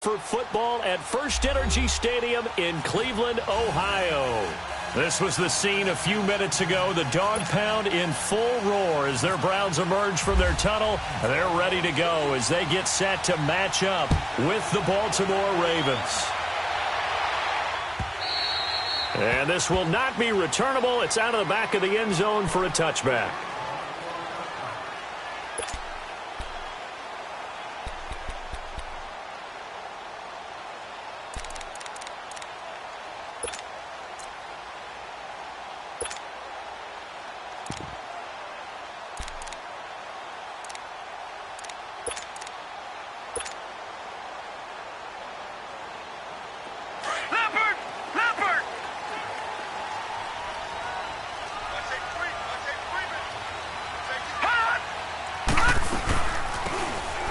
For football at First Energy Stadium in Cleveland, Ohio. This was the scene a few minutes ago. The dog pound in full roar as their Browns emerge from their tunnel. They're ready to go as they get set to match up with the Baltimore Ravens. And this will not be returnable. It's out of the back of the end zone for a touchback.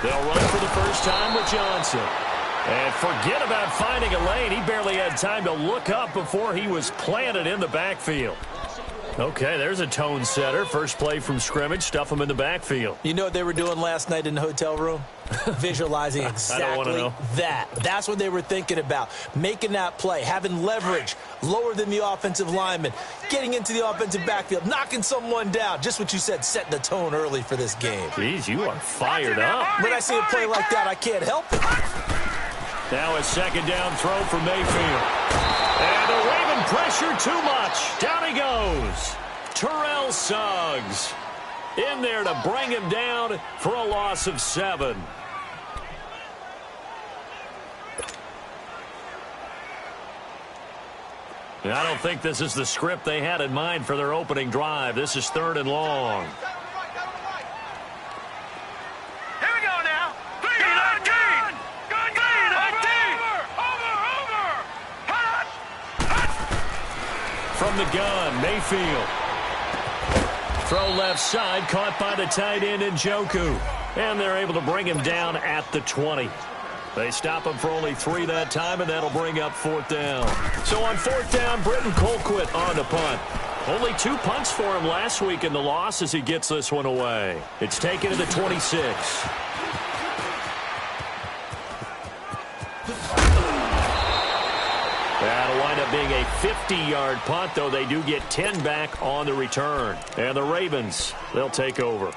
They'll run for the first time with Johnson. And forget about finding a lane. He barely had time to look up before he was planted in the backfield. Okay, there's a tone setter. First play from scrimmage. Stuff him in the backfield. You know what they were doing last night in the hotel room? Visualizing exactly that. That's what they were thinking about. Making that play, having leverage, lower than the offensive lineman, getting into the offensive backfield, knocking someone down. Just what you said, setting the tone early for this game. Jeez, you are fired up. When I see a play like that, I can't help it. Now a second down throw for Mayfield. And the Raven pressure too much. Down he goes. Terrell Suggs in there to bring him down for a loss of 7. I don't think this is the script they had in mind for their opening drive. This is 3rd and long. Here we go now. 3-19. From the gun, Mayfield. Throw left side, caught by the tight end Njoku. And they're able to bring him down at the 20. They stop him for only 3 that time, and that'll bring up 4th down. So on 4th down, Britton Colquitt on the punt. Only 2 punts for him last week in the loss as he gets this one away. It's taken to the 26. That'll wind up being a 50-yard punt, though they do get 10 back on the return. And the Ravens, they'll take over.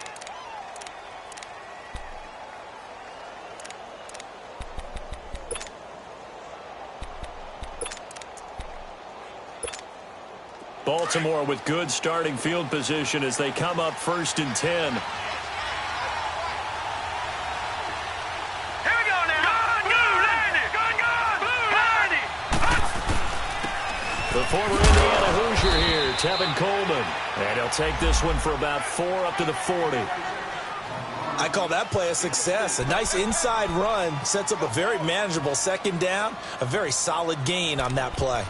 Baltimore with good starting field position as they come up 1st and 10. Here we go now. The former Indiana Hoosier here, Tevin Coleman. And he'll take this one for about 4 up to the 40. I call that play a success. A nice inside run sets up a very manageable 2nd down. A very solid gain on that play.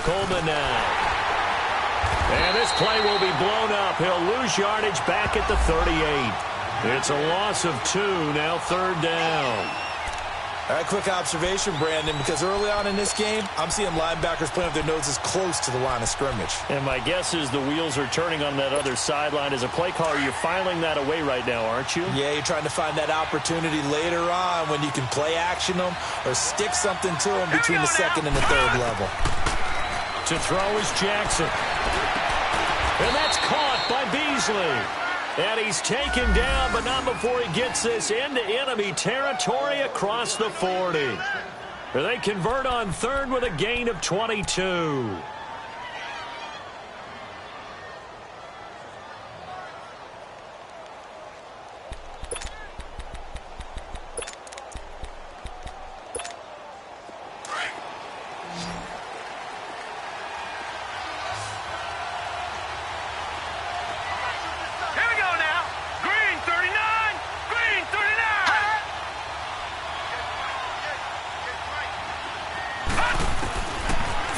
Coleman now. And this play will be blown up. He'll lose yardage back at the 38. It's a loss of 2, now 3rd down. All right, quick observation, Brandon, because early on in this game, I'm seeing linebackers playing with their noses close to the line of scrimmage. And my guess is the wheels are turning on that other sideline. As a play caller, you're filing that away right now, aren't you? Yeah, you're trying to find that opportunity later on when you can play action them or stick something to them between the 2nd and the 3rd level. To throw is Jackson. And that's caught by Beasley. And he's taken down, but not before he gets this into enemy territory across the 40. They convert on 3rd with a gain of 22.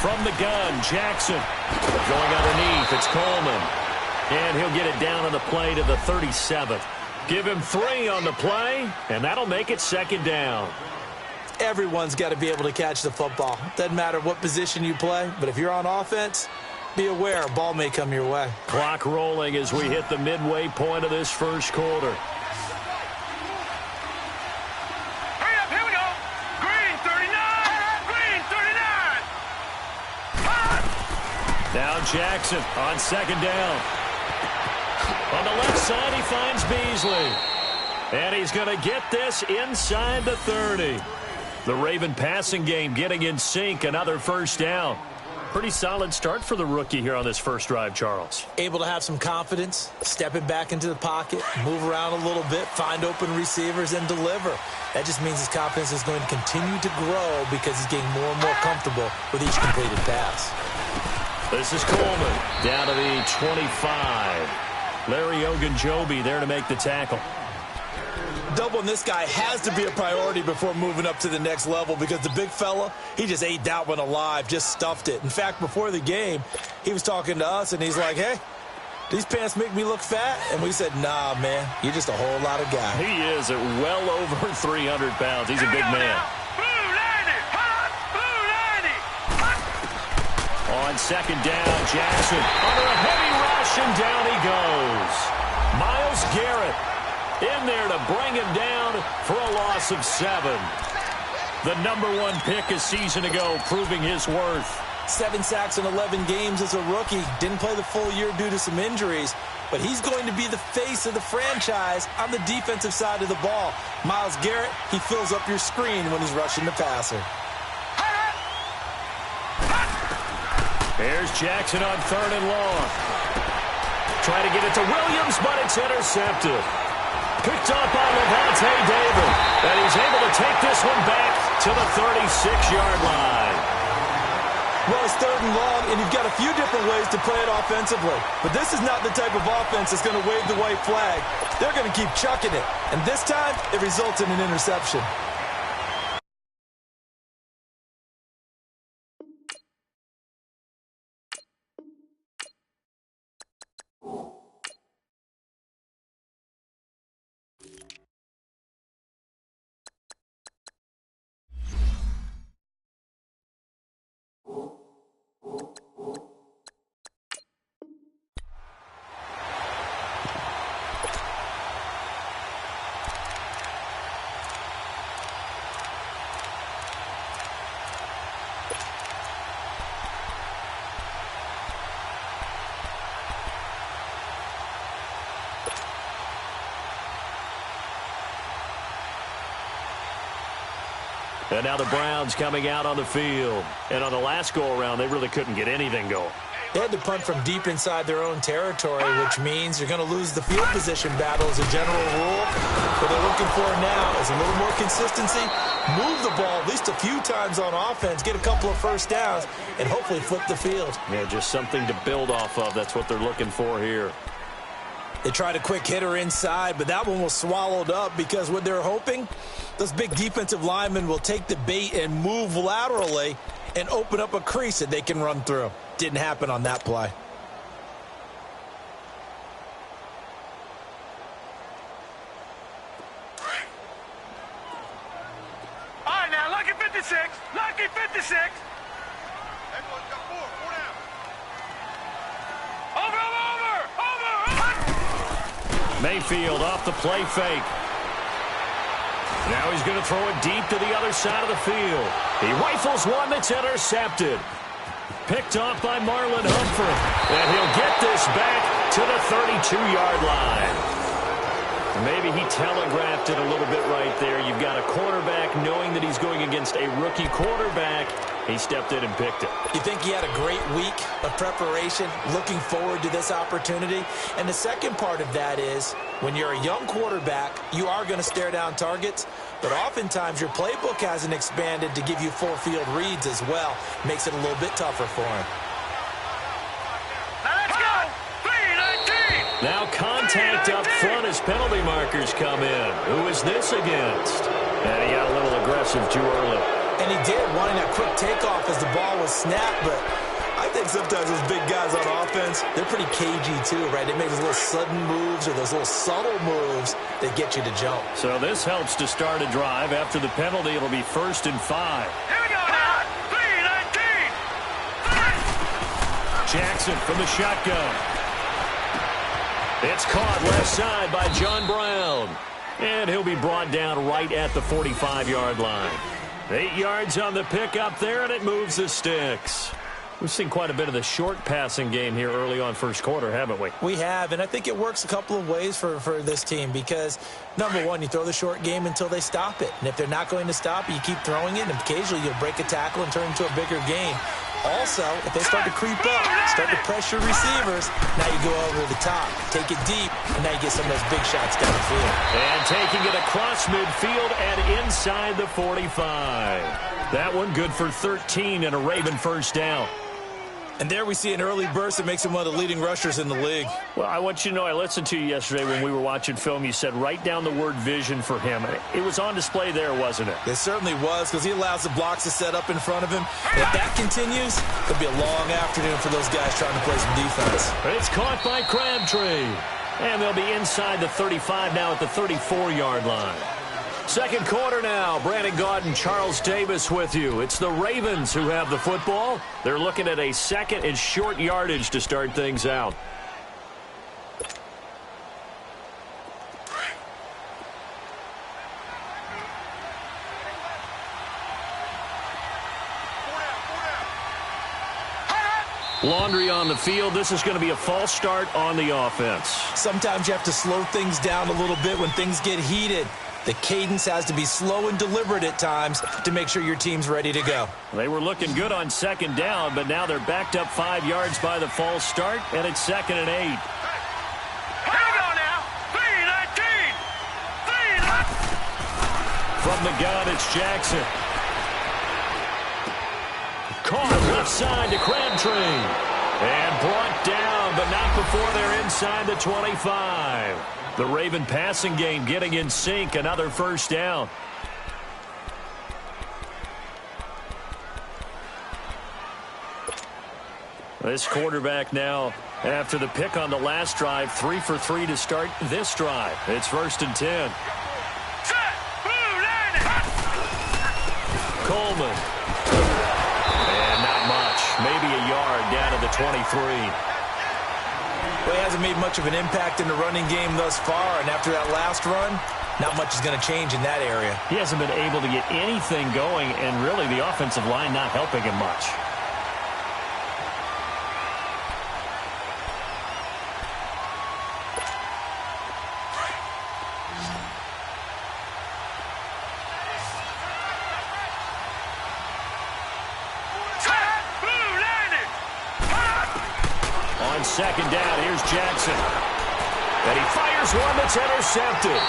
From the gun, Jackson. Going underneath, it's Coleman. And he'll get it down on the play to the 37. Give him 3 on the play, and that'll make it 2nd down. Everyone's got to be able to catch the football. Doesn't matter what position you play, but if you're on offense, be aware a ball may come your way. Clock rolling as we hit the midway point of this first quarter. Hurry up, here we go. Green 39. Green 39. Now Jackson on 2nd down. On the left side, he finds Beasley. And he's going to get this inside the 30. The Raven passing game getting in sync. Another 1st down. Pretty solid start for the rookie here on this first drive, Charles. Able to have some confidence, stepping back into the pocket, move around a little bit, find open receivers, and deliver. That just means his confidence is going to continue to grow because he's getting more and more comfortable with each completed pass. This is Coleman down to the 25. Larry Ogunjobi there to make the tackle. Doubling this guy has to be a priority before moving up to the next level because the big fella, he just ate that one alive, just stuffed it. In fact, before the game, he was talking to us, and he's like, hey, these pants make me look fat? And we said, nah, man, you're just a whole lot of guy. He is at well over 300 pounds. He's a big man. On 2nd down, Jackson under a heavy rush, and down he goes. Myles Garrett in there to bring him down for a loss of 7. The #1 pick a season ago, proving his worth. 7 sacks in 11 games as a rookie. Didn't play the full year due to some injuries, but he's going to be the face of the franchise on the defensive side of the ball. Myles Garrett, he fills up your screen when he's rushing the passer. Here's Jackson on 3rd and long. Trying to get it to Williams, but it's intercepted. Picked up by Levante David. And he's able to take this one back to the 36-yard line. Well, it's 3rd and long, and you've got a few different ways to play it offensively. But this is not the type of offense that's going to wave the white flag. They're going to keep chucking it. And this time, it results in an interception. And now the Browns coming out on the field. And on the last go-around, they really couldn't get anything going. They had to punt from deep inside their own territory, which means you're going to lose the field position battle as a general rule. What they're looking for now is a little more consistency, move the ball at least a few times on offense, get a couple of 1st downs, and hopefully flip the field. Yeah, just something to build off of. That's what they're looking for here. They tried a quick hitter inside, but that one was swallowed up because what they're hoping, those big defensive linemen will take the bait and move laterally and open up a crease that they can run through. Didn't happen on that play. All right, now, lucky 56. Lucky 56. Everyone's got 4 down. Over. Mayfield off the play fake. Now he's going to throw it deep to the other side of the field. He rifles one that's intercepted. Picked off by Marlon Humphrey. And he'll get this back to the 32-yard line. Maybe he telegraphed it a little bit right there. You've got a quarterback knowing that he's going against a rookie quarterback. He stepped in and picked it. You think he had a great week of preparation, looking forward to this opportunity? And the second part of that is, when you're a young quarterback, you are going to stare down targets, but oftentimes your playbook hasn't expanded to give you full field reads as well. Makes it a little bit tougher for him. Now let's go. 3-19. Now contact up front as penalty markers come in. Who is this against? And he got a little aggressive too early. And he did, wanting a quick takeoff as the ball was snapped, but I think think sometimes those big guys on offense, they're pretty cagey too, right? They make those little sudden moves or those little subtle moves that get you to jump. So this helps to start a drive. After the penalty, it'll be 1st and 5. Here we go now. 3-19. Jackson from the shotgun. It's caught left side by John Brown. And he'll be brought down right at the 45-yard line. 8 yards on the pickup there, and it moves the sticks. We've seen quite a bit of the short passing game here early on first quarter, haven't we? We have, and I think it works a couple of ways for this team because, number one, you throw the short game until they stop it. And if they're not going to stop it, you keep throwing it, and occasionally you'll break a tackle and turn it into a bigger game. Also, if they start to creep up, start to pressure receivers, now you go over the top, take it deep, and now you get some of those big shots down the field. And taking it across midfield and inside the 45. That one good for 13 and a Raven first down. And there we see an early burst that makes him one of the leading rushers in the league. Well, I want you to know, I listened to you yesterday when we were watching film. You said write down the word vision for him. It was on display there, wasn't it? It certainly was because he allows the blocks to set up in front of him. If that continues, it'll be a long afternoon for those guys trying to play some defense. It's caught by Crabtree. And they'll be inside the 35 now at the 34-yard line. Second quarter now. Brandon Gaudin and Charles Davis with you. It's the Ravens who have the football. They're looking at a second and short yardage to start things out. Laundry on the field. This is going to be a false start on the offense. Sometimes you have to slow things down a little bit when things get heated. The cadence has to be slow and deliberate at times to make sure your team's ready to go. They were looking good on second down, but now they're backed up 5 yards by the false start, and it's 2nd and 8. Here we go now. 3-19. 3-19. From the gun, it's Jackson. Caught left side to Crabtree. And brought down, but not before they're inside the 25. The Raven passing game getting in sync. Another first down. This quarterback now, after the pick on the last drive, 3 for 3 to start this drive. It's 1st and 10. Set. Blue line. Coleman. And not much. Maybe a yard down to the 23. Well, he hasn't made much of an impact in the running game thus far, and after that last run, not much is going to change in that area. He hasn't been able to get anything going, and really the offensive line not helping him much. On second down, here's Jackson. And he fires one that's intercepted.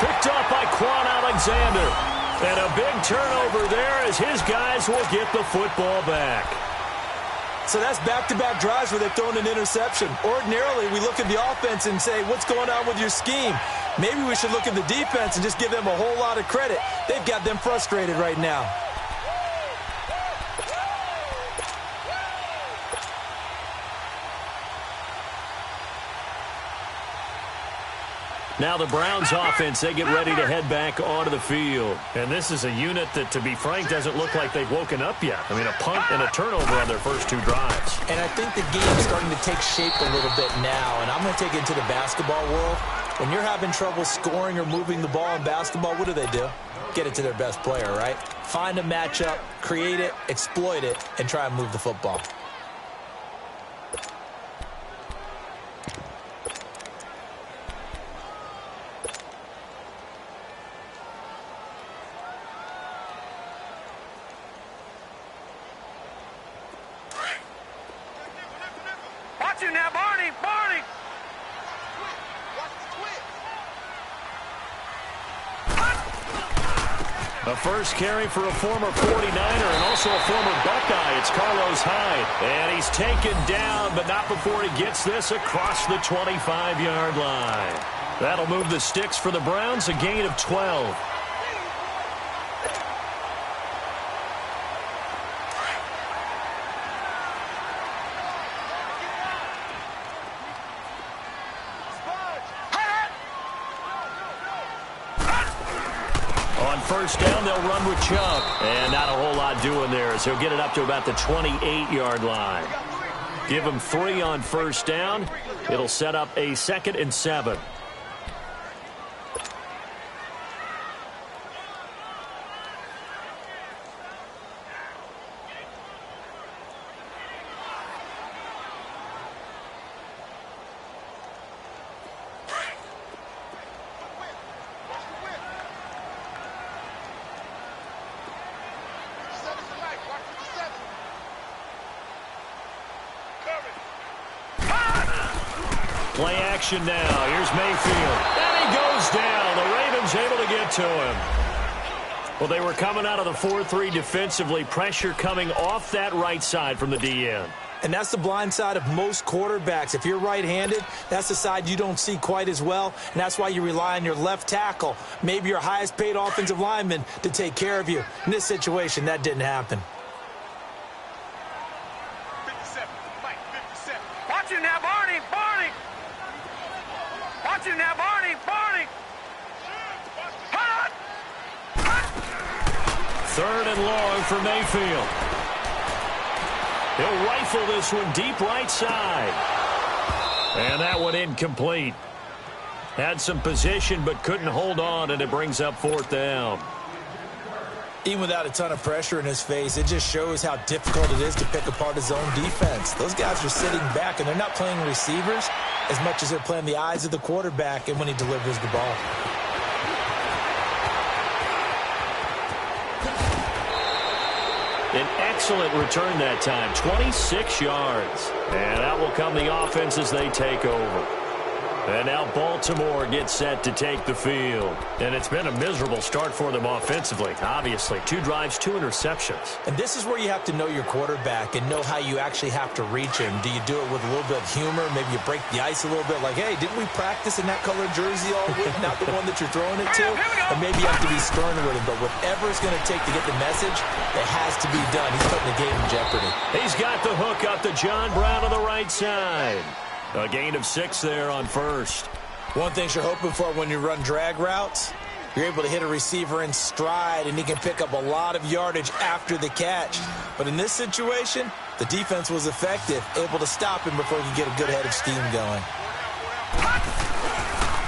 Picked up by Quan Alexander. And a big turnover there as his guys will get the football back. So that's back-to-back drives where they've thrown an interception. Ordinarily, we look at the offense and say, what's going on with your scheme? Maybe we should look at the defense and just give them a whole lot of credit. They've got them frustrated right now. Now the Browns offense, they get ready to head back onto the field. And this is a unit that, to be frank, doesn't look like they've woken up yet. I mean, a punt and a turnover on their first 2 drives. And I think the game's starting to take shape a little bit now. And I'm going to take it into the basketball world. When you're having trouble scoring or moving the ball in basketball, what do? Get it to their best player, right? Find a matchup, create it, exploit it, and try and move the football. Watch it now, Barney. Barney. A first carry for a former 49er and also a former Buckeye. It's Carlos Hyde. And he's taken down, but not before he gets this across the 25-yard line. That'll move the sticks for the Browns, a gain of 12. On first down, they'll run with Chubb. And not a whole lot doing there, as he'll get it up to about the 28-yard line. Give him 3 on first down. It'll set up a 2nd and 7. Play action now. Here's Mayfield. And he goes down. The Ravens able to get to him. Well, they were coming out of the 4-3 defensively. Pressure coming off that right side from the DN. And that's the blind side of most quarterbacks. If you're right-handed, that's the side you don't see quite as well, and that's why you rely on your left tackle, maybe your highest-paid offensive lineman, to take care of you. In this situation, that didn't happen. 57, Mike, 57. Watch it now, Barney, Barney. Watch it now, Barney, Barney. Hot! 3rd and long for Mayfield. He'll rifle this one deep right side. And that one incomplete. Had some position but couldn't hold on, and it brings up 4th down. Even without a ton of pressure in his face, it just shows how difficult it is to pick apart his own defense. Those guys are sitting back, and they're not playing receivers as much as they're playing the eyes of the quarterback and when he delivers the ball. An excellent return that time, 26 yards. And out will come the offense as they take over. And now Baltimore gets set to take the field. And it's been a miserable start for them offensively, obviously. 2 drives, 2 interceptions. And this is where you have to know your quarterback and know how you actually have to reach him. Do you do it with a little bit of humor? Maybe you break the ice a little bit like, hey, didn't we practice in that colored jersey all week, not the one that you're throwing it to? Or maybe you have to be sterner with him. But whatever it's going to take to get the message, it has to be done. He's putting the game in jeopardy. He's got the hook up to John Brown on the right side. A gain of 6 there on first. One thing you're hoping for when you run drag routes, you're able to hit a receiver in stride, and he can pick up a lot of yardage after the catch. But in this situation, the defense was effective, able to stop him before he could get a good head of steam going.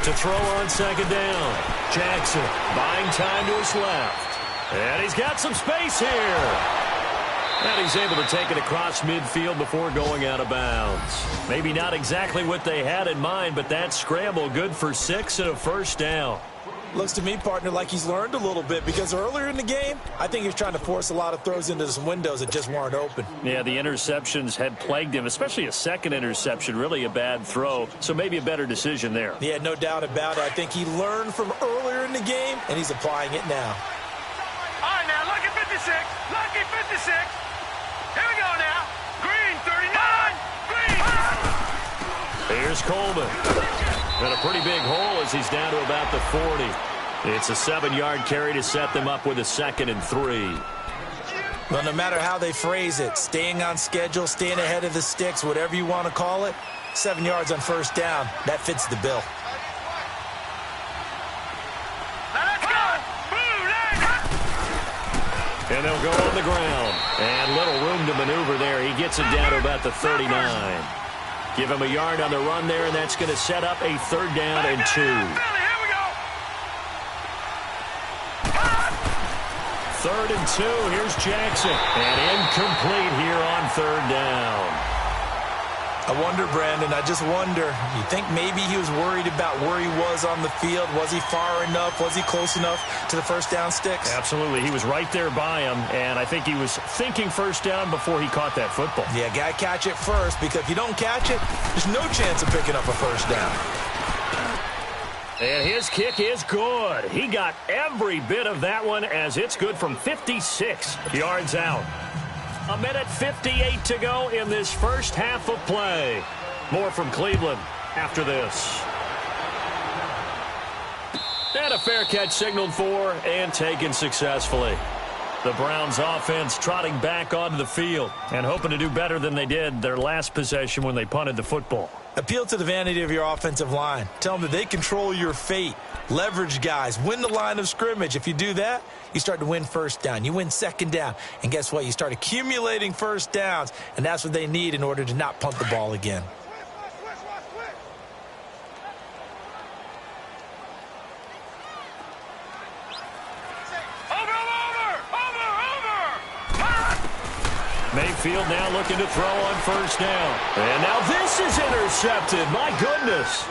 To throw on 2nd down. Jackson buying time to his left. And he's got some space here. And he's able to take it across midfield before going out of bounds. Maybe not exactly what they had in mind, but that scramble good for 6 and a 1st down. Looks to me, partner, like he's learned a little bit, because earlier in the game, I think he was trying to force a lot of throws into some windows that just weren't open. Yeah, the interceptions had plagued him, especially a 2nd interception, really a bad throw, so maybe a better decision there. Yeah, no doubt about it. I think he learned from earlier in the game, and he's applying it now. All right, now, lucky 56, lucky 56. Here we go now. Green, 39. Green. Here's Coleman. And a pretty big hole as he's down to about the 40. It's a 7-yard carry to set them up with a 2nd and 3. Well, no matter how they phrase it, staying on schedule, staying ahead of the sticks, whatever you want to call it, 7 yards on first down, that fits the bill. And they'll go on the ground. And little room to maneuver there. He gets it down to about the 39. Give him a yard on the run there, and that's going to set up a 3rd down and 2. 3rd and 2. Here's Jackson. And incomplete here on 3rd down. I wonder, Brandon, I just wonder, you think maybe he was worried about where he was on the field? Was he far enough? Was he close enough to the first down sticks? Absolutely. He was right there by him, and I think he was thinking first down before he caught that football. Yeah, got to catch it first, because if you don't catch it, there's no chance of picking up a first down. And his kick is good. He got every bit of that one, as it's good from 56 yards out. 1:58 to go in this first half of play. More from Cleveland after this. And a fair catch signaled for and taken successfully. The Browns offense trotting back onto the field and hoping to do better than they did their last possession when they punted the football. Appeal to the vanity of your offensive line. Tell them that they control your fate. Leverage guys. Win the line of scrimmage. If you do that, you start to win first down. You win second down. And guess what? You start accumulating first downs, and that's what they need in order to not punt the ball again. Mayfield now looking to throw on first down. And now this is intercepted. My goodness.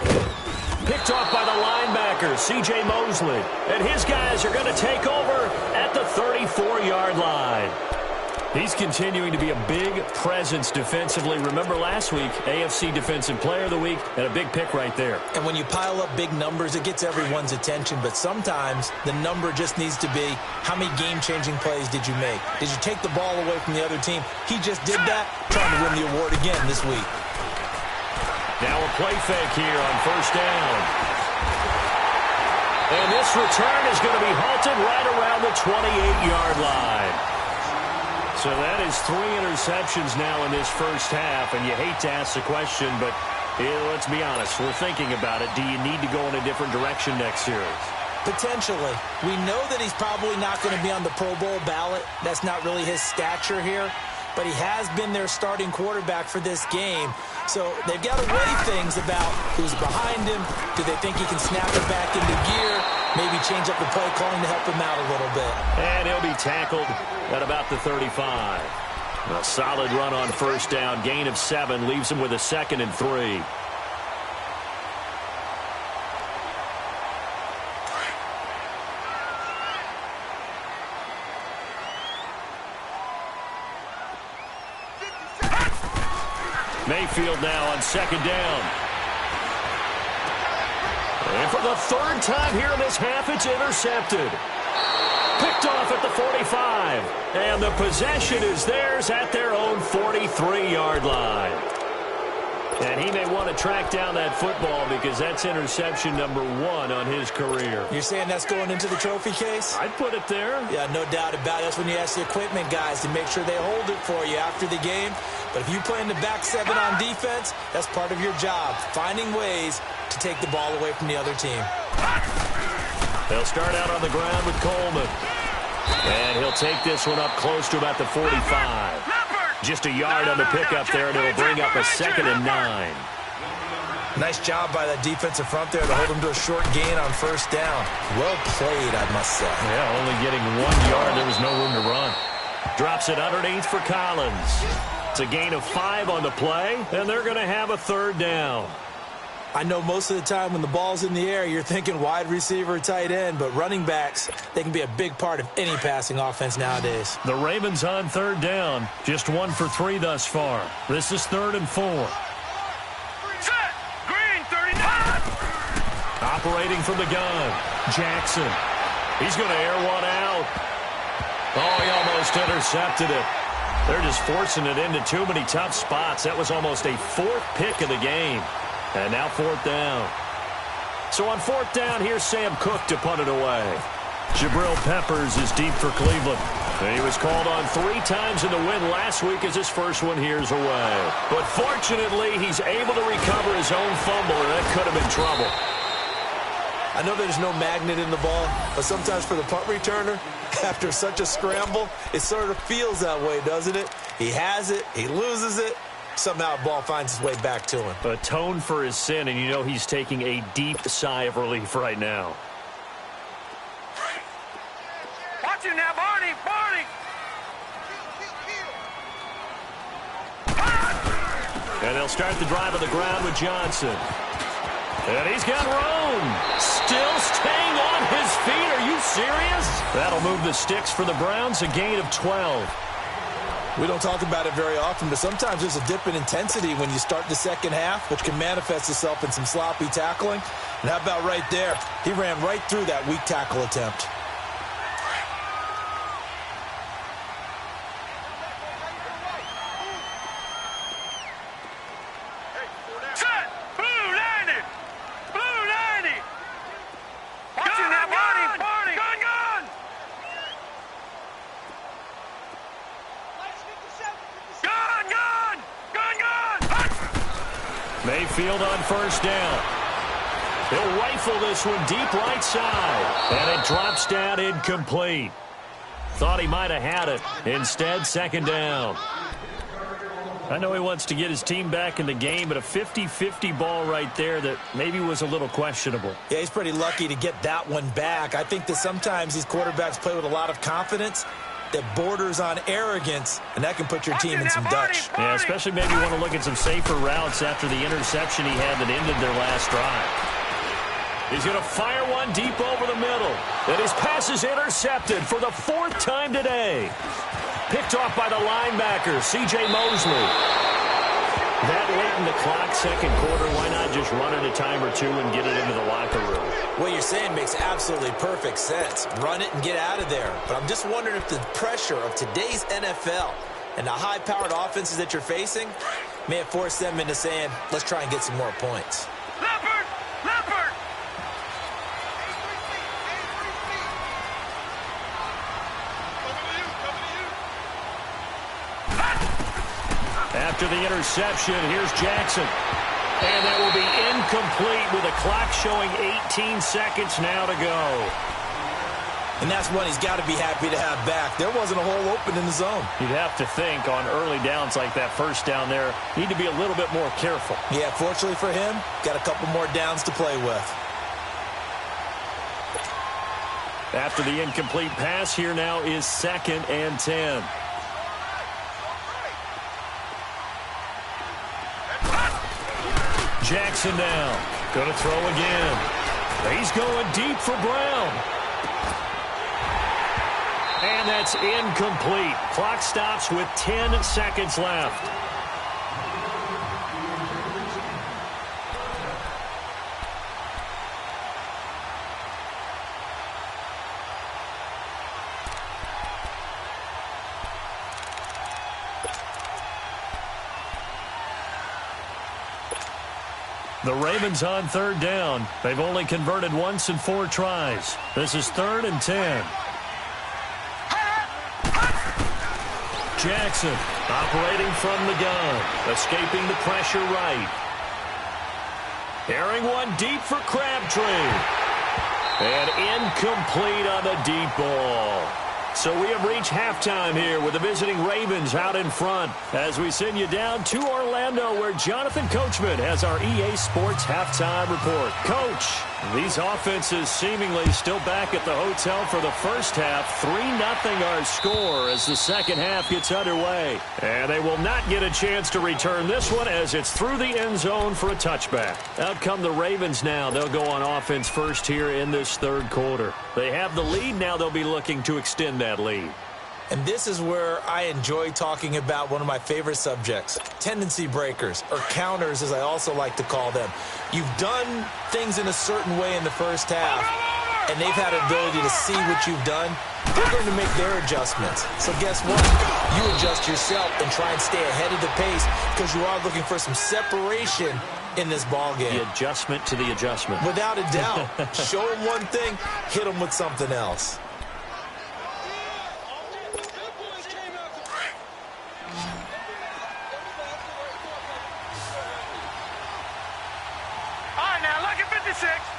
Picked off by the linebacker, C.J. Mosley. And his guys are going to take over at the 34-yard line. He's continuing to be a big presence defensively. Remember last week, AFC Defensive Player of the Week, and a big pick right there. And when you pile up big numbers, it gets everyone's attention. But sometimes the number just needs to be, how many game-changing plays did you make? Did you take the ball away from the other team? He just did that, trying to win the award again this week. Now a play fake here on first down. And this return is going to be halted right around the 28-yard line. So that is 3 interceptions now in this first half, and you hate to ask the question, but let's be honest, we're thinking about it. Do you need to go in a different direction next series? Potentially. We know that he's probably not going to be on the Pro Bowl ballot. That's not really his stature here, but he has been their starting quarterback for this game. So they've got to weigh things about who's behind him. Do they think he can snap it back into gear? Maybe change up the play calling to help him out a little bit. And he'll be tackled at about the 35. A solid run on first down. Gain of 7 leaves him with a 2nd and 3. Mayfield now on 2nd down. And for the 3rd time here in this half, it's intercepted. Picked off at the 45. And the possession is theirs at their own 43-yard line. And he may want to track down that football because that's interception number 1 on his career. You're saying that's going into the trophy case? I'd put it there. Yeah, no doubt about it. That's when you ask the equipment guys to make sure they hold it for you after the game. But if you play in the back 7 on defense, that's part of your job, finding ways to take the ball away from the other team. They'll start out on the ground with Coleman. And he'll take this one up close to about the 45. Just a yard on the pickup there, and it'll bring up a 2nd and 9. Nice job by that defensive front there to hold him to a short gain on first down. Well played, I must say. Yeah, only getting 1 yard. There was no room to run. Drops it underneath for Collins. It's a gain of 5 on the play, and they're going to have a 3rd down. I know most of the time when the ball's in the air, you're thinking wide receiver, tight end, but running backs, they can be a big part of any passing offense nowadays. The Ravens on 3rd down, just 1 for 3 thus far. This is 3rd and 4. Set! Green, 39! Operating from the gun, Jackson. He's going to air one out. Oh, he almost intercepted it. They're just forcing it into too many tough spots. That was almost a 4th pick of the game. And now 4th down. So on 4th down, here's Sam Cook to punt it away. Jabril Peppers is deep for Cleveland. And he was called on 3 times in the win last week as his first one here's away. But fortunately, he's able to recover his own fumble, and that could have been trouble. I know there's no magnet in the ball, but sometimes for the punt returner, after such a scramble, it sort of feels that way, doesn't it? He has it, he loses it. Somehow the ball finds its way back to him. Atone for his sin, and you know he's taking a deep sigh of relief right now. Watch him now, Barney! Barney! And they'll start the drive on the ground with Johnson. And he's got room. Still staying on his feet. Are you serious? That'll move the sticks for the Browns, a gain of 12. We don't talk about it very often, but sometimes there's a dip in intensity when you start the second half, which can manifest itself in some sloppy tackling. And how about right there? He ran right through that weak tackle attempt. Set! Blue 90! Blue 90! Watch him now, Barney! Barney! Gun, gun! Gun, gun! Gun, gun! Mayfield on first down. He'll rifle this one deep right side. And it drops down incomplete. Thought he might have had it. Instead, second down. I know he wants to get his team back in the game, but a 50-50 ball right there that maybe was a little questionable. Yeah, he's pretty lucky to get that one back. I think that sometimes these quarterbacks play with a lot of confidence that borders on arrogance, and that can put your team in some Dutch. Yeah, especially maybe you want to look at some safer routes after the interception he had that ended their last drive. He's going to fire one deep over the middle. And his pass is intercepted for the 4th time today. Picked off by the linebacker, C.J. Mosley. That late in the clock, second quarter, why not just run it a time or two and get it into the locker room? What you're saying makes absolutely perfect sense. Run it and get out of there. But I'm just wondering if the pressure of today's NFL and the high-powered offenses that you're facing may have forced them into saying, let's try and get some more points. Leopard! Leopard! After the interception, here's Jackson. And that will be incomplete with the clock showing 18 seconds now to go. And that's one he's got to be happy to have back. There wasn't a hole open in the zone. You'd have to think on early downs like that first down there, need to be a little bit more careful. Yeah, fortunately for him, got a couple more downs to play with. After the incomplete pass, here now is 2nd and 10. Jackson down. Going to throw again. He's going deep for Brown. And that's incomplete. Clock stops with 10 seconds left. The Ravens on 3rd down. They've only converted once in 4 tries. This is 3rd and 10. Jackson operating from the gun, escaping the pressure right. Airing one deep for Crabtree. And incomplete on the deep ball. So we have reached halftime here with the visiting Ravens out in front as we send you down to Orlando where Jonathan Coachman has our EA Sports halftime report. Coach, these offenses seemingly still back at the hotel for the first half. 3-0 our score as the second half gets underway. And they will not get a chance to return this one as it's through the end zone for a touchback. Out come the Ravens now. They'll go on offense first here in this 3rd quarter. They have the lead. Now they'll be looking to extend that lead. And this is where I enjoy talking about one of my favorite subjects, tendency breakers, or counters as I also like to call them. You've done things in a certain way in the first half, and they've had an ability to see what you've done. They're going to make their adjustments. So guess what? You adjust yourself and try and stay ahead of the pace because you are looking for some separation in this ball game. The adjustment to the adjustment. Without a doubt. Show them one thing, hit them with something else.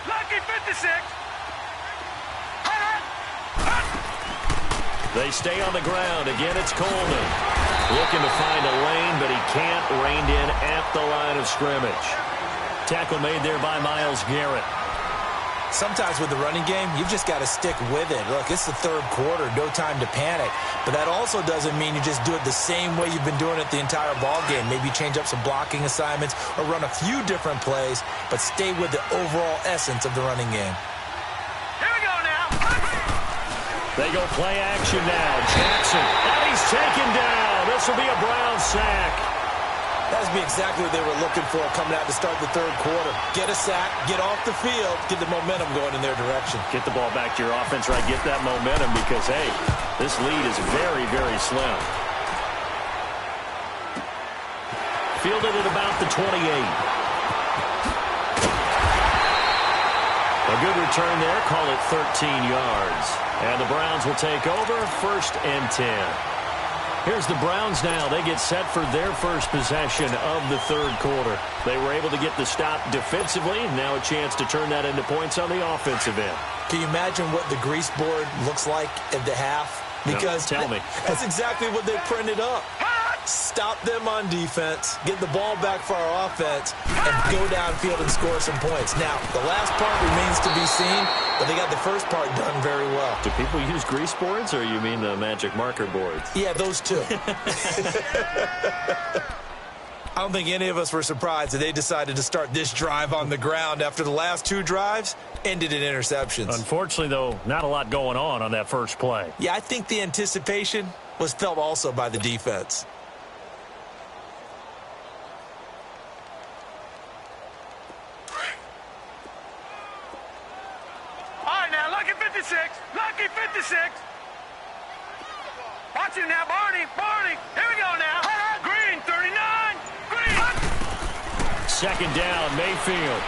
Lucky 56. They stay on the ground. Again, it's Coleman. Looking to find a lane, but he can't. Reined in at the line of scrimmage. Tackle made there by Myles Garrett. Sometimes with the running game, you've just got to stick with it. Look, it's the 3rd quarter, no time to panic. But that also doesn't mean you just do it the same way you've been doing it the entire ball game. Maybe change up some blocking assignments or run a few different plays, but stay with the overall essence of the running game. Here we go now. They go play action now. Jackson, and he's taken down. This will be a Brown sack. That would be exactly what they were looking for coming out to start the 3rd quarter. Get a sack, get off the field, get the momentum going in their direction. Get the ball back to your offense, right? Get that momentum because, hey, this lead is very, very slim. Fielded at about the 28. A good return there. Call it 13 yards. And the Browns will take over 1st and 10. Here's the Browns now. They get set for their first possession of the third quarter. They were able to get the stop defensively, and now a chance to turn that into points on the offensive end. Can you imagine what the grease board looks like at the half? Because no, tell me. That's exactly what they printed up. Stop them on defense, get the ball back for our offense, and go downfield and score some points. Now, the last part remains to be seen, but they got the first part done very well. Do people use grease boards, or you mean the magic marker boards? Yeah, those two. I don't think any of us were surprised that they decided to start this drive on the ground after the last two drives ended in interceptions. Unfortunately, though, not a lot going on that first play. Yeah, I think the anticipation was felt also by the defense. All right, now, lucky 56. Lucky 56. Watch him now, Barney. Barney. Here we go now. Green, 39. Green. Second down, Mayfield.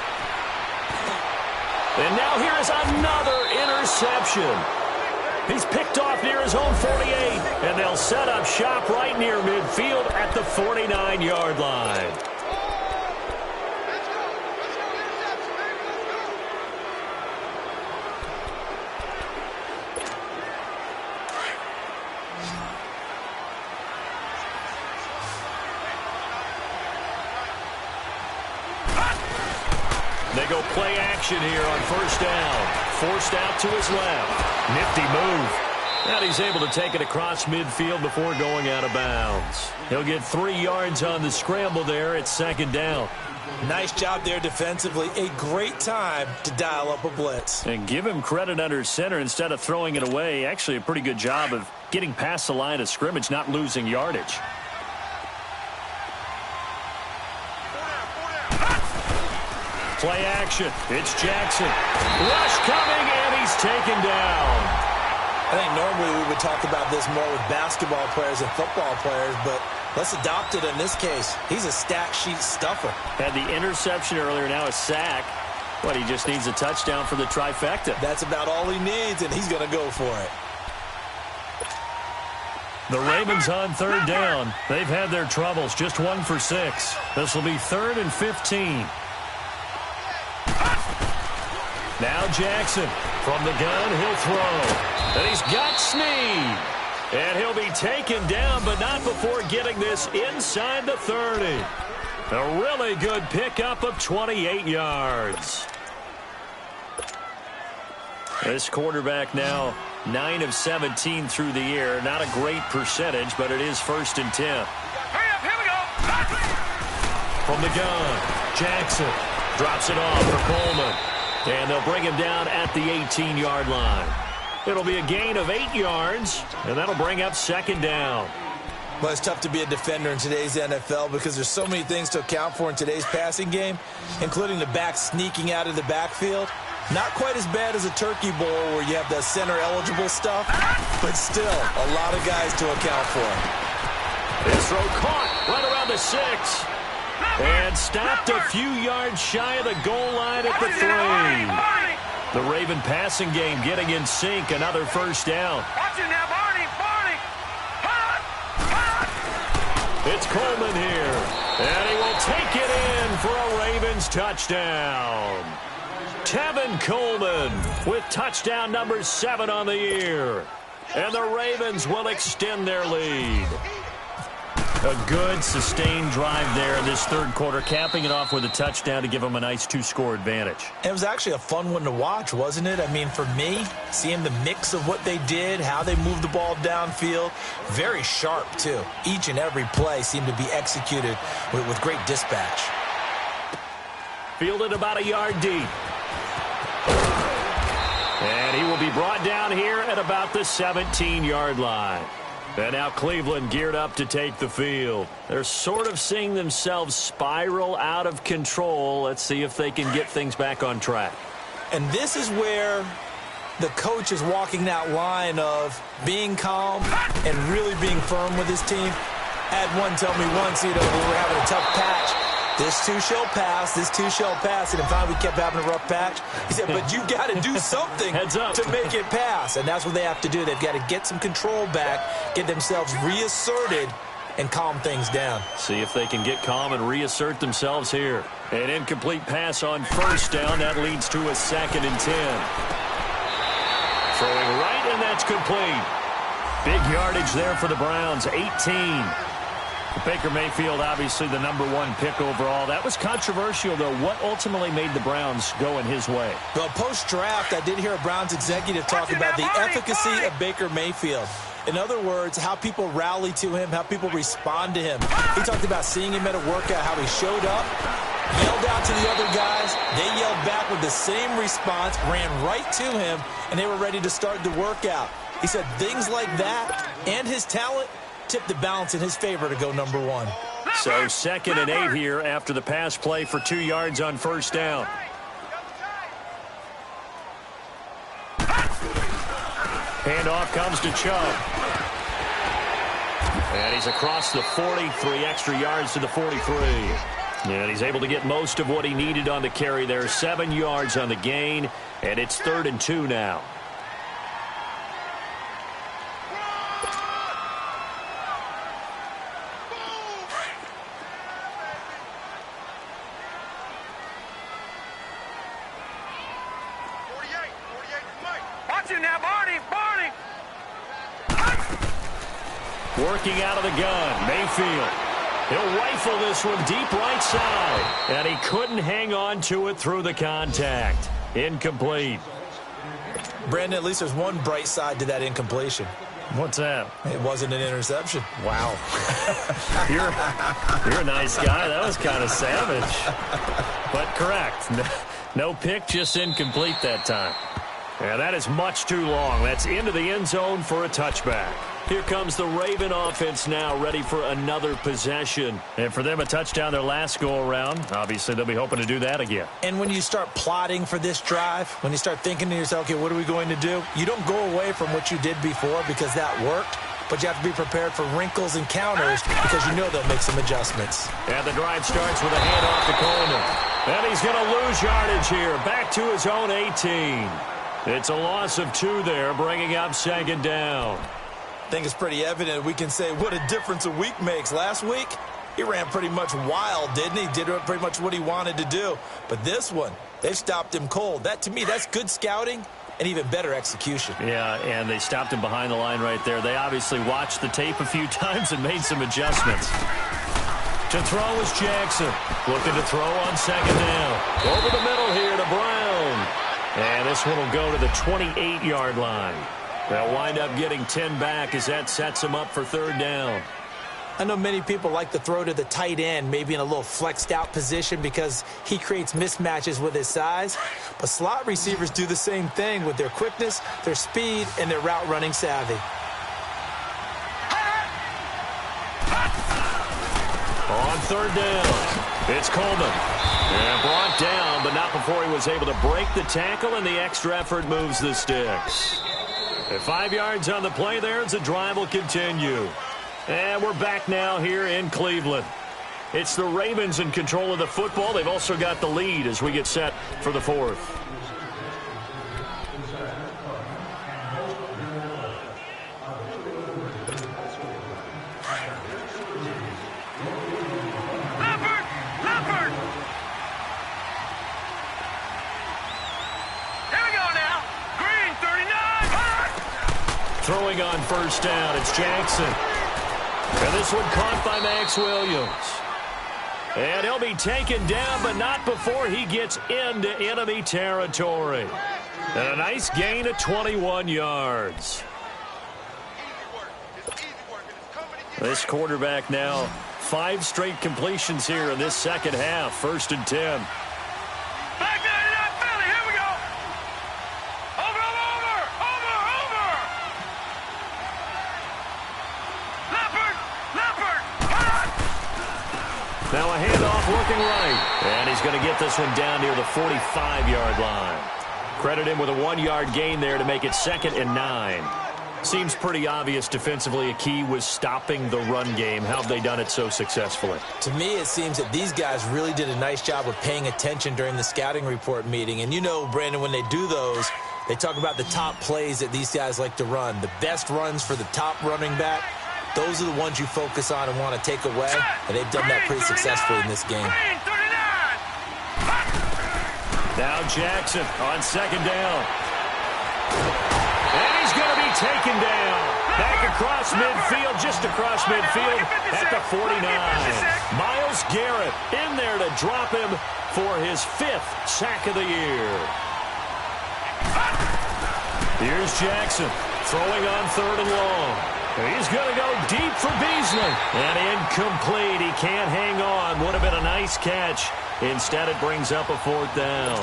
And now here is another interception. He's picked off near his own 48, and they'll set up shop right near midfield at the 49-yard line. They go play action here on first down. Forced out to his left. Nifty move. And he's able to take it across midfield before going out of bounds. He'll get 3 yards on the scramble there at second down. Nice job there defensively. A great time to dial up a blitz. And give him credit under center instead of throwing it away. Actually a pretty good job of getting past the line of scrimmage, not losing yardage. Play action. It's Jackson. Rush coming, and he's taken down. I think normally we would talk about this more with basketball players and football players, but let's adopt it in this case. He's a stat sheet stuffer. Had the interception earlier, now a sack. But he just needs a touchdown for the trifecta. That's about all he needs, and he's going to go for it. The Ravens on third down. They've had their troubles, just 1 for 6. This will be 3rd and 15. Now Jackson from the gun, he'll throw. And he's got Snead. And he'll be taken down, but not before getting this inside the 30. A really good pickup of 28 yards. This quarterback now 9 of 17 through the air. Not a great percentage, but it is 1st and 10. Hurry up, here we go. From the gun, Jackson drops it off for Coleman. And they'll bring him down at the 18-yard line. It'll be a gain of 8 yards, and that'll bring up second down. Well, it's tough to be a defender in today's NFL because there's so many things to account for in today's passing game, including the back sneaking out of the backfield. Not quite as bad as a turkey bowl where you have the center-eligible stuff, but still a lot of guys to account for. This throw caught right around the 6. And stopped a few yards shy of the goal line at the 3. The Raven passing game getting in sync. Another first down. Watch it now, Barney. Barney. It's Coleman here. And he will take it in for a Ravens touchdown. Tevin Coleman with touchdown number 7 on the year. And the Ravens will extend their lead. A good, sustained drive there in this third quarter, capping it off with a touchdown to give them a nice 2-score advantage. It was actually a fun one to watch, wasn't it? I mean, for me, seeing the mix of what they did, how they moved the ball downfield, very sharp, too. Each and every play seemed to be executed with great dispatch. Fielded about a yard deep. And he will be brought down here at about the 17-yard line. And now Cleveland geared up to take the field. They're sort of seeing themselves spiral out of control. Let's see if they can get things back on track. And this is where the coach is walking that line of being calm and really being firm with his team. I had one tell me once, we were having a tough patch. This too shall pass. This too shall pass. And finally, we kept having a rough patch. He said, but you got to do something to make it pass. And that's what they have to do. They've got to get some control back, get themselves reasserted, and calm things down. See if they can get calm and reassert themselves here. An incomplete pass on first down. That leads to a 2nd and 10. Throwing right, and that's complete. Big yardage there for the Browns, 18. Baker Mayfield, obviously the #1 pick overall. That was controversial, though. What ultimately made the Browns go in his way? Well, post-draft, I did hear a Browns executive talk about the efficacy of Baker Mayfield. In other words, how people rally to him, how people respond to him. He talked about seeing him at a workout, how he showed up, yelled out to the other guys. They yelled back with the same response, ran right to him, and they were ready to start the workout. He said things like that and his talent tipped the balance in his favor to go #1. So 2nd and 8 here after the pass play for 2 yards on first down. Handoff comes to Chubb. And he's across the 40, 3 extra yards to the 43. And he's able to get most of what he needed on the carry there. 7 yards on the gain, and it's 3rd and 2 now. Working out of the gun, Mayfield. He'll rifle this one deep right side. And he couldn't hang on to it through the contact. Incomplete. Brandon, at least there's one bright side to that incompletion. What's that? It wasn't an interception. Wow. You're a nice guy. That was kind of savage. But correct. No pick, just incomplete that time. Yeah, that is much too long. That's into the end zone for a touchback. Here comes the Raven offense now, ready for another possession. And for them, a touchdown their last go-around. Obviously, they'll be hoping to do that again. And when you start plotting for this drive, when you start thinking to yourself, okay, what are we going to do? You don't go away from what you did before because that worked. But you have to be prepared for wrinkles and counters because you know they'll make some adjustments. And the drive starts with a handoff to Coleman. And he's going to lose yardage here. Back to his own 18. It's a loss of 2 there, bringing up 2nd down. I think it's pretty evident we can say what a difference a week makes. Last week, he ran pretty much wild, didn't he? Did pretty much what he wanted to do. But this one, they stopped him cold. That, to me, that's good scouting and even better execution. Yeah, and they stopped him behind the line right there. They obviously watched the tape a few times and made some adjustments. To throw is Jackson. Looking to throw on 2nd down. Over the middle here to Brown. And this one will go to the 28-yard line. They'll wind up getting 10 back as that sets them up for 3rd down. I know many people like to throw to the tight end, maybe in a little flexed out position because he creates mismatches with his size. But slot receivers do the same thing with their quickness, their speed, and their route running savvy. On 3rd down, it's Coleman. And brought down, but not before he was able to break the tackle, and the extra effort moves the sticks. At 5 yards on the play there as the drive will continue. And we're back now here in Cleveland. It's the Ravens in control of the football. They've also got the lead as we get set for the 4th. Throwing on 1st down, it's Jackson. And this one caught by Max Williams. And he'll be taken down, but not before he gets into enemy territory. And a nice gain of 21 yards. This quarterback now, 5 straight completions here in this 2nd half. 1st and 10. Now a handoff working right. And he's going to get this one down near the 45-yard line. Credit him with a 1-yard gain there to make it 2nd and 9. Seems pretty obvious defensively a key was stopping the run game. How have they done it so successfully? To me, it seems that these guys really did a nice job of paying attention during the scouting report meeting. And you know, Brandon, when they do those, they talk about the top plays that these guys like to run. The best runs for the top running back, those are the ones you focus on and want to take away. And they've done that pretty successfully in this game. Now Jackson on second down. And he's going to be taken down. Back across midfield, just across midfield at the 49. Myles Garrett in there to drop him for his 5th sack of the year. Here's Jackson throwing on 3rd and long. He's going to go deep for Beasley. And incomplete. He can't hang on. Would have been a nice catch. Instead, it brings up a 4th down.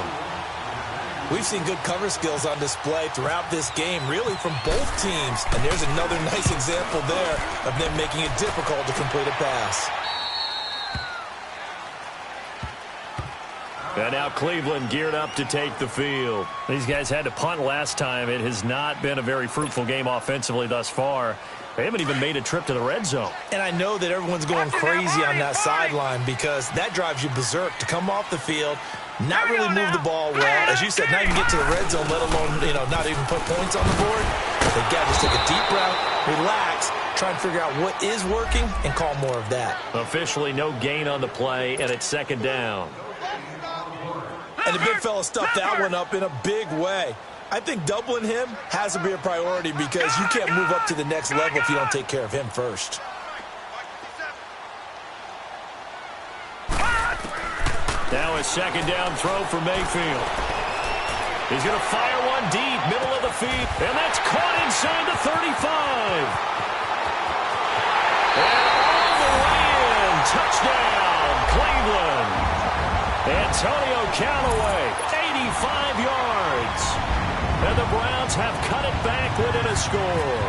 We've seen good cover skills on display throughout this game, really from both teams. And there's another nice example there of them making it difficult to complete a pass. And now Cleveland geared up to take the field. These guys had to punt last time. It has not been a very fruitful game offensively thus far. They haven't even made a trip to the red zone. And I know that everyone's going crazy on that sideline because that drives you berserk to come off the field, not really move the ball well. As you said, not even get to the red zone, let alone, not even put points on the board. They've got to just take a deep breath, relax, try and figure out what is working and call more of that. Officially no gain on the play, and it's 2nd down. And the big fella stuffed that one up in a big way. I think doubling him has to be a priority because you can't move up to the next level if you don't take care of him first. Now a 2nd down throw for Mayfield. He's going to fire one deep, middle of the field, and that's caught inside the 35. And all the way in, touchdown, Cleveland. Antonio Callaway, 85 yards. And the Browns have cut it back within a score.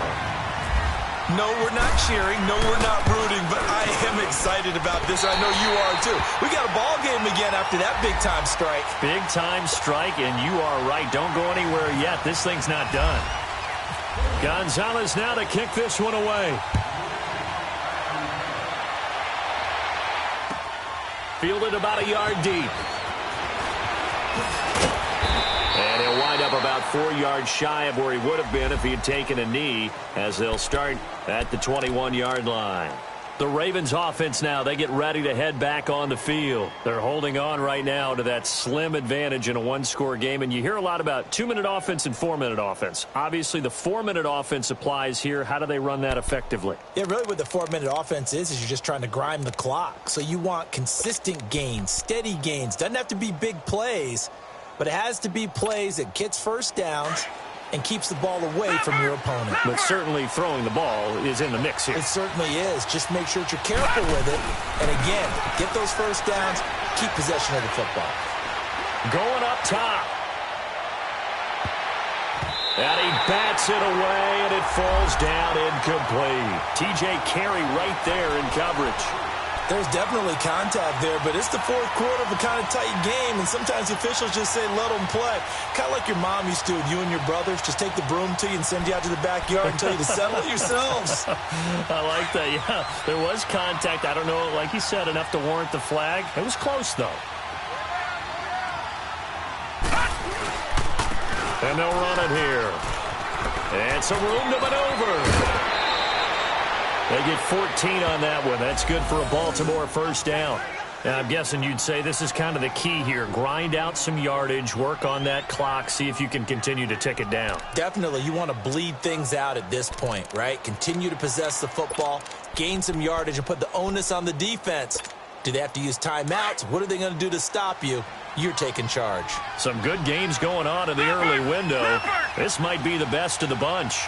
No, we're not cheering. No, we're not rooting. But I am excited about this. I know you are, too. We got a ball game again after that big-time strike. Big-time strike, and you are right. Don't go anywhere yet. This thing's not done. Gonzalez now to kick this one away. Fielded about a yard deep. And he'll wind up about 4 yards shy of where he would have been if he had taken a knee, as they'll start at the 21-yard line. The Ravens offense now, they get ready to head back on the field. They're holding on right now to that slim advantage in a one-score game, and you hear a lot about 2-minute offense and 4-minute offense. Obviously, the 4-minute offense applies here. How do they run that effectively? Yeah, really what the 4-minute offense is you're just trying to grind the clock. So you want consistent gains, steady gains. Doesn't have to be big plays, but it has to be plays that gets first downs and keeps the ball away from your opponent. But certainly throwing the ball is in the mix here. It certainly is. Just make sure that you're careful with it. And again, get those first downs, keep possession of the football. Going up top. And he bats it away, and it falls down incomplete. T.J. Carey right there in coverage. There's definitely contact there, but it's the 4th quarter of a kind of tight game, and sometimes officials just say, let them play. Kind of like your mom used to with you and your brothers. Just take the broom to you and send you out to the backyard and tell you to settle it yourselves. I like that, yeah. There was contact. I don't know, like you said, enough to warrant the flag. It was close, though. And they'll run it here. And some room to maneuver. They get 14 on that one. That's good for a Baltimore first down. And I'm guessing you'd say this is kind of the key here. Grind out some yardage, work on that clock, see if you can continue to tick it down. Definitely. You want to bleed things out at this point, right? Continue to possess the football, gain some yardage, and put the onus on the defense. Do they have to use timeouts? What are they going to do to stop you? You're taking charge. Some good games going on in the early window. This might be the best of the bunch.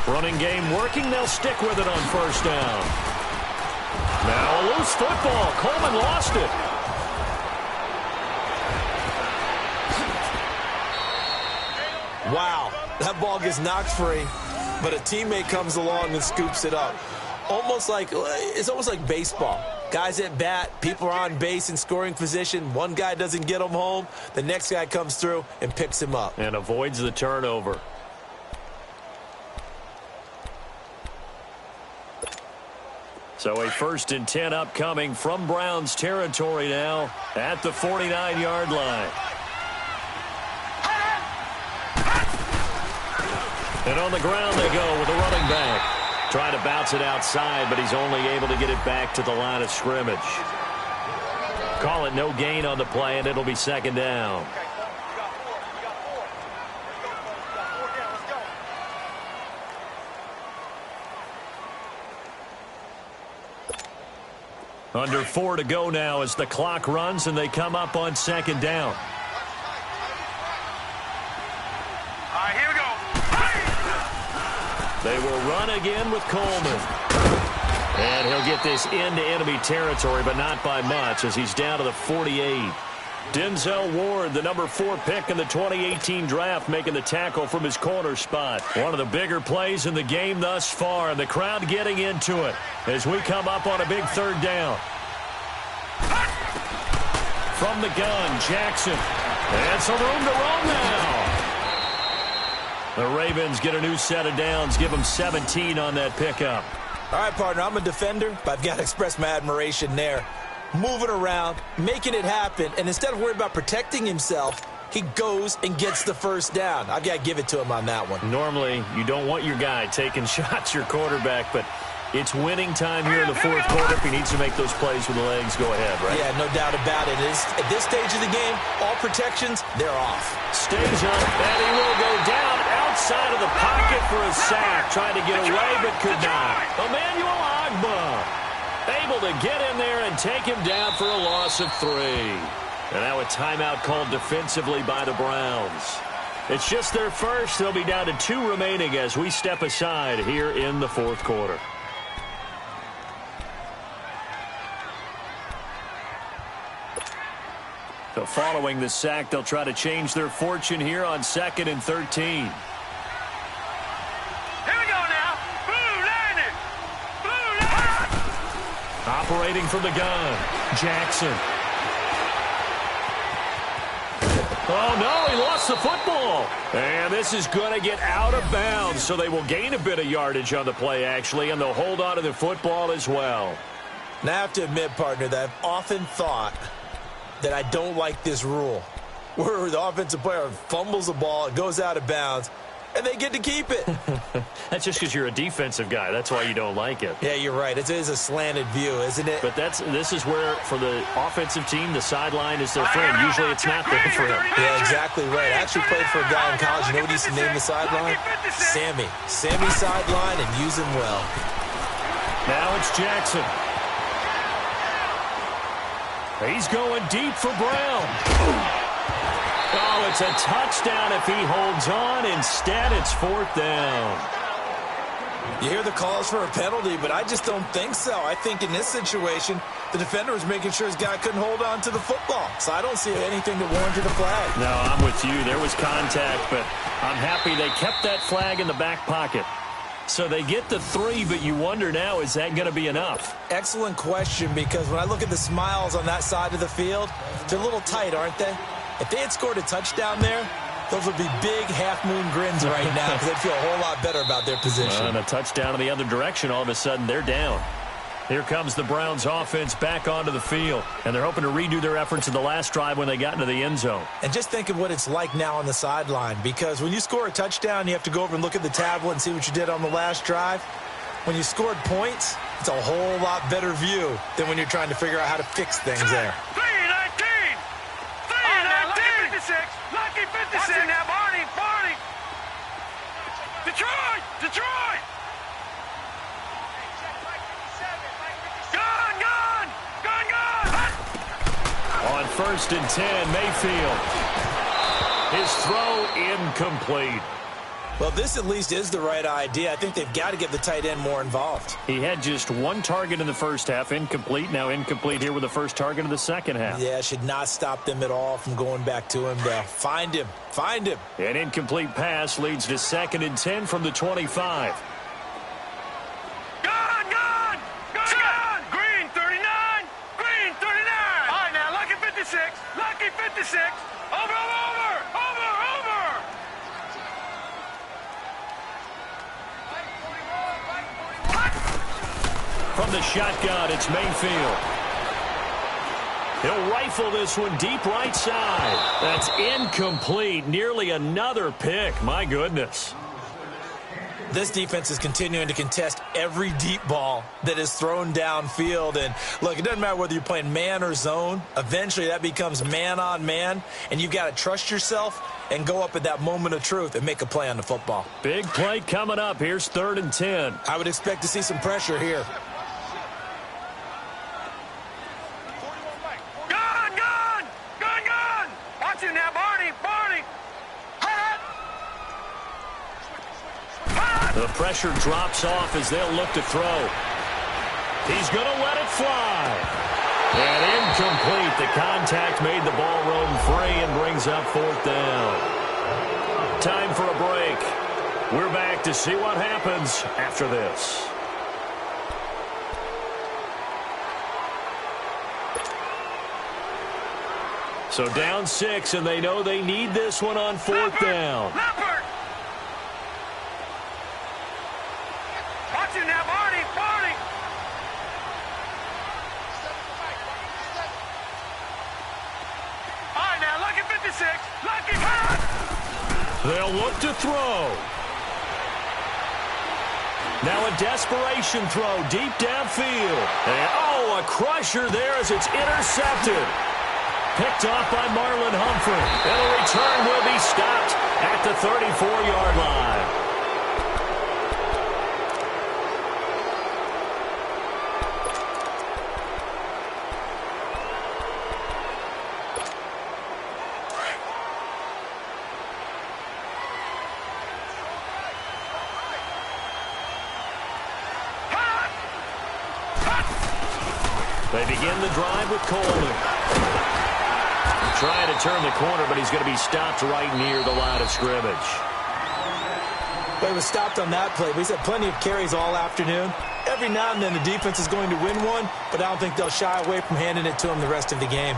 Running game working. They'll stick with it on first down. Now a loose football. Coleman lost it. Wow. That ball gets knocked free, but a teammate comes along and scoops it up. It's almost like baseball. Guys at bat, people are on base in scoring position. One guy doesn't get him home. The next guy comes through and picks him up. And avoids the turnover. So a 1st and 10 upcoming from Browns territory now at the 49-yard line. And on the ground they go with a running back. Trying to bounce it outside, but he's only able to get it back to the line of scrimmage. Call it no gain on the play, and it'll be 2nd down. Under 4 to go now as the clock runs, and they come up on 2nd down. All right, here we go. They will run again with Coleman. And he'll get this into enemy territory, but not by much as he's down to the 48. Denzel Ward, the number 4 pick in the 2018 draft, making the tackle from his corner spot. One of the bigger plays in the game thus far, and the crowd getting into it as we come up on a big 3rd down. From the gun, Jackson. And some room to run now. The Ravens get a new set of downs, give them 17 on that pickup. All right, partner, I'm a defender, but I've got to express my admiration there. Moving around, making it happen, and instead of worrying about protecting himself, he goes and gets the 1st down. I've got to give it to him on that one. Normally, you don't want your guy taking shots, your quarterback, but it's winning time here in the 4th quarter. If he needs to make those plays with the legs, go ahead, right? Yeah, no doubt about it. At this stage of the game, all protections, they're off. Stays up, and he will go down outside of the pocket for a sack. Trying to get away, but could not. Emmanuel Ogbah able to get in there and take him down for a loss of 3. And now a timeout called defensively by the Browns. It's just their first. They'll be down to 2 remaining as we step aside here in the 4th quarter. So following the sack, they'll try to change their fortune here on 2nd and 13. Here we go now. Blue landing. Blue landing. Operating from the gun, Jackson. Oh, no, he lost the football. And this is going to get out of bounds, so they will gain a bit of yardage on the play, actually, and they'll hold on to the football as well. Now, I have to admit, partner, that I've often thought that I don't like this rule, where the offensive player fumbles the ball, it goes out of bounds, and they get to keep it. That's just because you're a defensive guy. That's why you don't like it. Yeah, you're right. It is a slanted view, isn't it? But this is where, for the offensive team, the sideline is their friend. Usually it's not there for him. Yeah, exactly right. I actually played for a guy in college. You know what he used to name the sideline? Sammy. Sammy sideline, and use him well. Now it's Jackson. He's going deep for Brown. Oh, it's a touchdown if he holds on. Instead, it's 4th down. You hear the calls for a penalty, but I just don't think so. I think in this situation, the defender was making sure his guy couldn't hold on to the football. So I don't see anything that warranted a flag. No, I'm with you. There was contact, but I'm happy they kept that flag in the back pocket. So they get the 3, but you wonder now, is that going to be enough? Excellent question, because when I look at the smiles on that side of the field, they're a little tight, aren't they? If they had scored a touchdown there, those would be big half-moon grins right now because they'd feel a whole lot better about their position. And a touchdown in the other direction, all of a sudden they're down. Here comes the Browns offense back onto the field, and they're hoping to redo their efforts in the last drive when they got into the end zone. And just think of what it's like now on the sideline, because when you score a touchdown, you have to go over and look at the tablet and see what you did on the last drive. When you scored points, it's a whole lot better view than when you're trying to figure out how to fix things there. 3-19. 3-19. Lucky 56. Watching now, Barney. Detroit. On 1st and 10, Mayfield. His throw incomplete. Well, this at least is the right idea. I think they've got to get the tight end more involved. He had just 1 target in the first half, incomplete. Now incomplete here with the first target of the second half. Yeah, should not stop them at all from going back to him, though. Find him. An incomplete pass leads to 2nd and 10 from the 25. Gone! Green, 39! 56. Over. From the shotgun, it's Mayfield. He'll rifle this one deep right side. That's incomplete. Nearly another pick. My goodness. This defense is continuing to contest every deep ball that is thrown downfield. And, look, it doesn't matter whether you're playing man or zone. Eventually, that becomes man-on-man, and you've got to trust yourself and go up at that moment of truth and make a play on the football. Big play coming up. Here's 3rd and 10. I would expect to see some pressure here. Gun! Watch him now, Barney! The pressure drops off as they'll look to throw. He's going to let it fly. And incomplete. The contact made the ball roam free and brings up 4th down. Time for a break. We're back to see what happens after this. So down 6, and they know they need this one on 4th down. Watch him now, Barney! All right, now, lucky 56. Lucky pass! They'll look to throw. Now a desperation throw deep downfield. And, a crusher there as it's intercepted. Picked off by Marlon Humphrey. And the return will be stopped at the 34-yard line. They begin the drive with Coleman. Trying to turn the corner, but he's going to be stopped right near the line of scrimmage. Well, he was stopped on that play, but he's had plenty of carries all afternoon. Every now and then the defense is going to win one, but I don't think they'll shy away from handing it to him the rest of the game.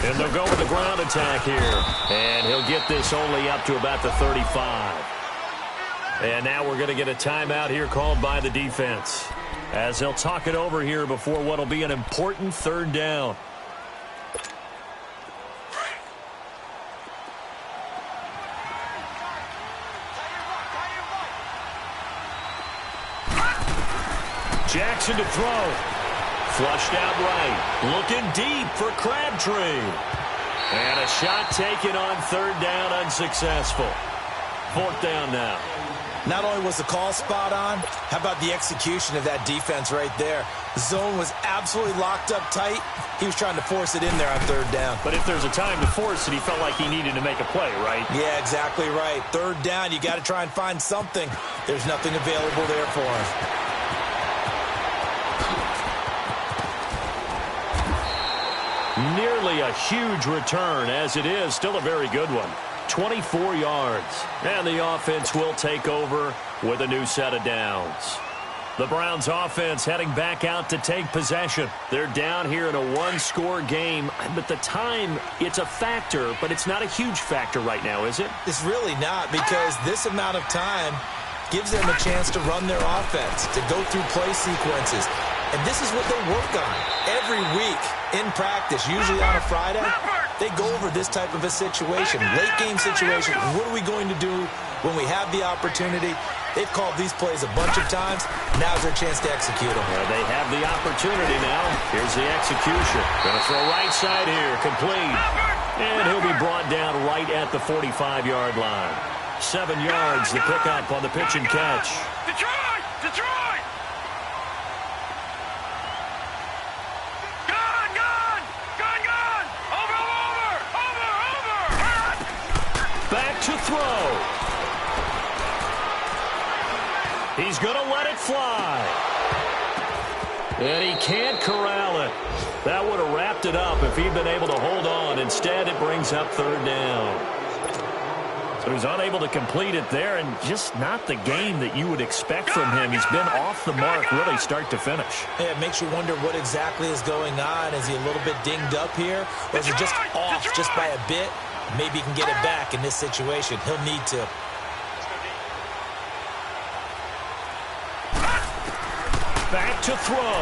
And they'll go with the ground attack here. And he'll get this only up to about the 35. And now we're going to get a timeout here called by the defense, as they'll talk it over here before what will be an important 3rd down. Jackson to throw. Flushed out right. Looking deep for Crabtree. And a shot taken on 3rd down, unsuccessful. 4th down now. Not only was the call spot on, how about the execution of that defense right there? The zone was absolutely locked up tight. He was trying to force it in there on 3rd down. But if there's a time to force it, he felt like he needed to make a play, right? Yeah, exactly right. 3rd down, you got to try and find something. There's nothing available there for him. Nearly a huge return, as it is still a very good one. 24 yards. And the offense will take over with a new set of downs. The Browns offense heading back out to take possession. They're down here in a one-score game. But the time, it's a factor, but it's not a huge factor right now, is it? It's really not, because this amount of time gives them a chance to run their offense, to go through play sequences. And this is what they work on every week in practice, usually on a Friday. They go over this type of a situation, late-game situation. What are we going to do when we have the opportunity? They've called these plays a bunch of times. Now's their chance to execute them. Well, they have the opportunity now. Here's the execution. Going to throw right side here, complete. And he'll be brought down right at the 45-yard line. 7 yards, the pickup on the pitch and catch. Detroit! to throw. He's going to let it fly. And he can't corral it. That would have wrapped it up if he'd been able to hold on. Instead, it brings up third down. So he's unable to complete it there, and just not the game that you would expect from him. He's been off the mark really start to finish. Yeah, it makes you wonder what exactly is going on. Is he a little bit dinged up here, or is he just off just by a bit? Maybe he can get it back in this situation. He'll need to. Back to throw.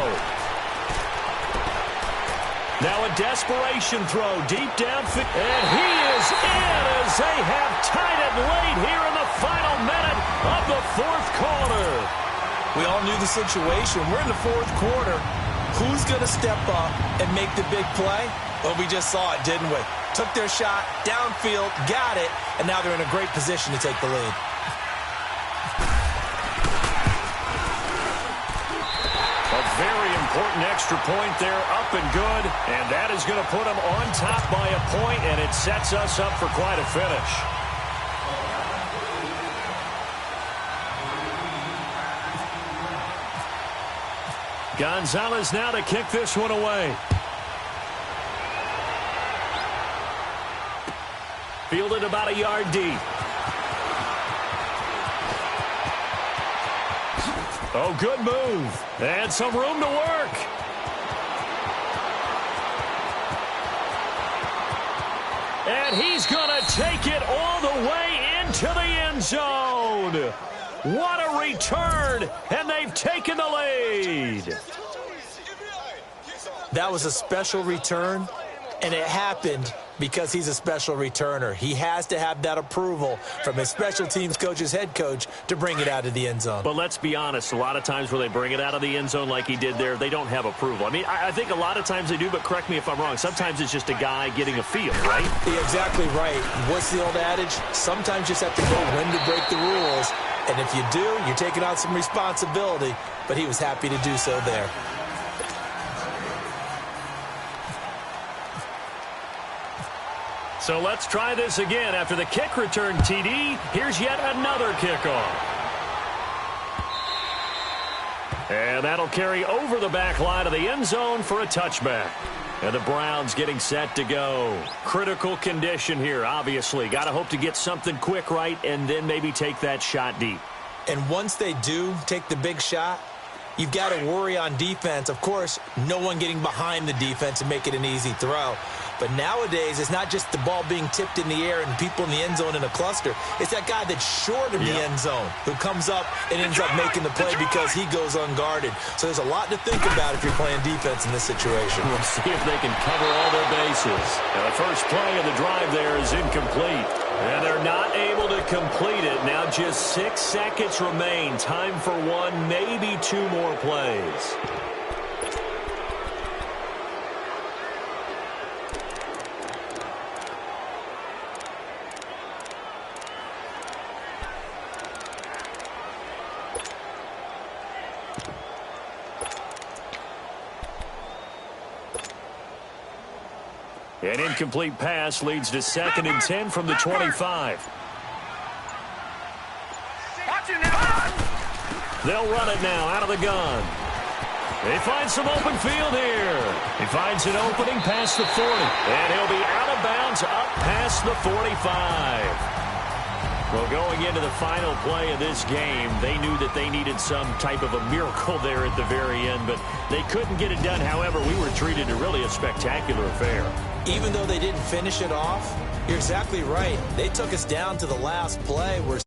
Now a desperation throw deep downfield. And he is in as they have tied it late here in the final minute of the fourth quarter. We all knew the situation. We're in the fourth quarter. Who's going to step up and make the big play? Well, we just saw it, didn't we? Took their shot, downfield, got it, and now they're in a great position to take the lead. Very important extra point there, up and good. And that is going to put them on top by a point, and it sets us up for quite a finish. Gonzalez now to kick this one away. Fielded about a yard deep. Oh, good move. And some room to work. And he's going to take it all the way into the end zone. What a return, and they've taken the lead. That was a special return, and it happened because he's a special returner. He has to have that approval from his special teams coach's head coach to bring it out of the end zone. But let's be honest, a lot of times when they bring it out of the end zone like he did there, they don't have approval. I mean, I think a lot of times they do, but correct me if I'm wrong. Sometimes it's just a guy getting a feel, right? You're exactly right. What's the old adage? Sometimes you just have to know when to break the rules. And if you do, you're taking on some responsibility. But he was happy to do so there. So let's try this again. After the kick return TD, here's yet another kickoff. And that'll carry over the back line of the end zone for a touchback. And the Browns getting set to go. Critical condition here, obviously. Got to hope to get something quick right and then maybe take that shot deep. And once they do take the big shot, you've got to worry on defense. Of course, no one getting behind the defense and make it an easy throw. But nowadays, it's not just the ball being tipped in the air and people in the end zone in a cluster. It's that guy that's short of the end zone who comes up and ends up making the play because he goes unguarded. So there's a lot to think about if you're playing defense in this situation. We'll see if they can cover all their bases. Now, the first play of the drive there is incomplete. And they're not able to complete it. Now just 6 seconds remain. Time for one, maybe two more plays. An incomplete pass leads to 2nd and 10 from the 25. They'll run it now out of the gun. They find some open field here. He finds an opening past the 40. And he'll be out of bounds up past the 45. Well, going into the final play of this game, they knew that they needed some type of a miracle there at the very end, but they couldn't get it done. However, we were treated to really a spectacular affair. Even though they didn't finish it off, you're exactly right. They took us down to the last play where